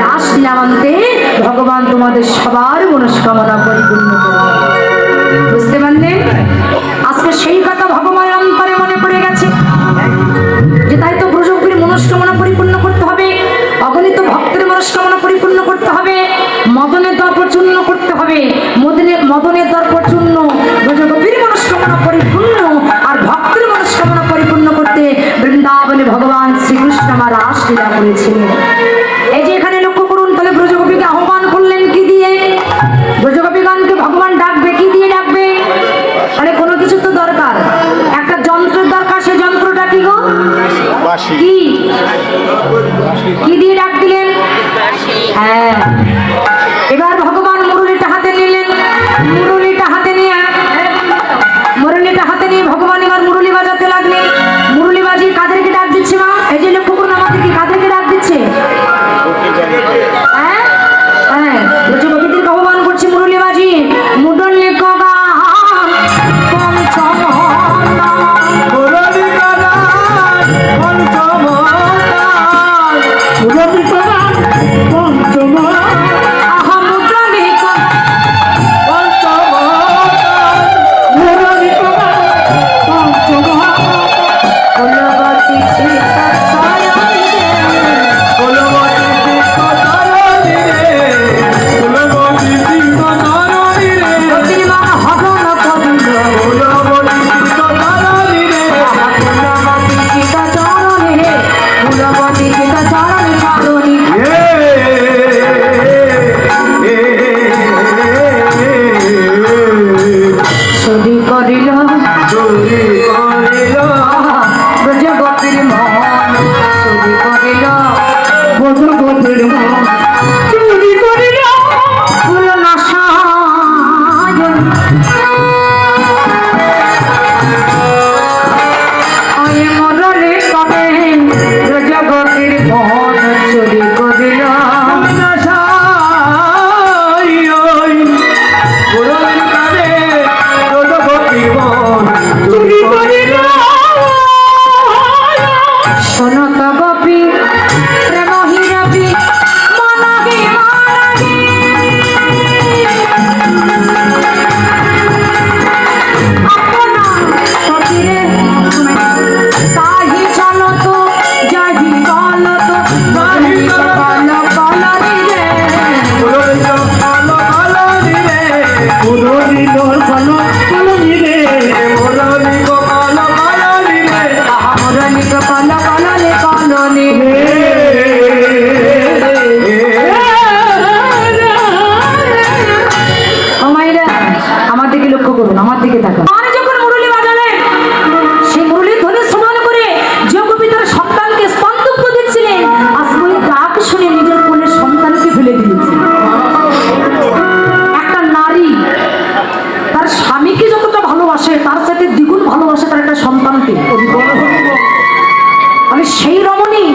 রাসলীলা মানতে ভগবান তোমাদের সবার মনস্কামনা পরিপূর্ণ করবে। বুঝতে পারলেন? আজকে সেই কথা ভগবানের অন্তরে মনে পড়ে গেছে যে তাই তো ব্রজগোপীর মনস্কামনা পরিপূর্ণ করতে হবে, অগণিত ভক্তের মনস্কামনা পরিপূর্ণ করতে হবে, মদনের দর্প চূর্ণ করতে হবে, মদনের দর্প চূর্ণ ব্রজগোপীর মনস্কামনা পরিপূর্ণ আর ভক্তের মনস্কামনা পরিপূর্ণ করতে বৃন্দাবনে ভগবান শ্রীকৃষ্ণ আমার রাসলীলা করেছিলেন। এই যে এখানে লক্ষ্য করুন, তাহলে ব্রজগোপীকে আহ্বান করলেন কি দিয়ে? ব্রজগোপীগণকে ভগবান ডাকবে কি দিয়ে ডাকবে? মানে কোনো কিছু তো দরকার, একটা যন্ত্রের দরকার, সেই যন্ত্রটা কি গো? কি কি দিয়ে ডাক দিলেন? হ্যাঁ, এবার ভগবান মুরলিটা হাতে নিলেন, মুরলিটা হাতে নিয়ে ভগবান এবার মুরলি বাজাতে লাগলেন। মুরলি বাজিয়ে কাদেরকে ডাক দিচ্ছে মা? এই যে লক্ষ্য করুন আমাদেরকে কাদেরকে ডাক দিচ্ছে? হ্যাঁ হ্যাঁ, ব্রজগোপীদেরকে আহ্বান করছে মুরলি বাজিয়ে। মুরলি কগা সেই রমণী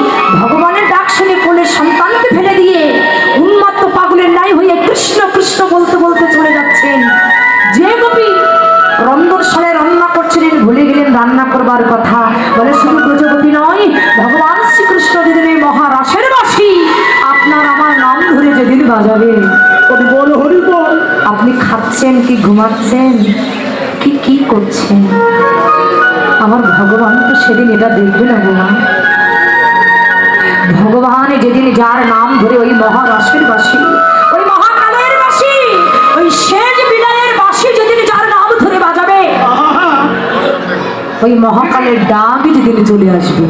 ভগবানের ডাক শুনে কোলের সন্তানকে ফেলে দিয়ে উন্মত্ত পাগলের ন্যায় হয়ে কৃষ্ণ কৃষ্ণ বলতে বলতে চলে যাচ্ছেন। যে গোপী রন্ধনশালায় রান্না করছিলেন ভুলে গেলেন রান্না করবার কথা। বলে শুধু ব্রজগোপী নয়, ভগবান শ্রীকৃষ্ণ যেদিন এই মহারাসের বাঁশি আপনার আমার নাম ধরে যেদিন বাজাবে, আপনি খাচ্ছেন কি ঘুমাচ্ছেন কি কি করছেন, আমার ভগবান তো সেদিন এটা দেখবে না গো মা। ভগবান যেদিন যার নাম ধরে ওই মহারাসের বাঁশি, ওই মহাকালের বাঁশি, ওই শেষ বিদায়ের বাঁশি যেদিন যার নাম ধরে বাজাবে, ওই মহাকালের ডাক যেদিন চলে আসবে,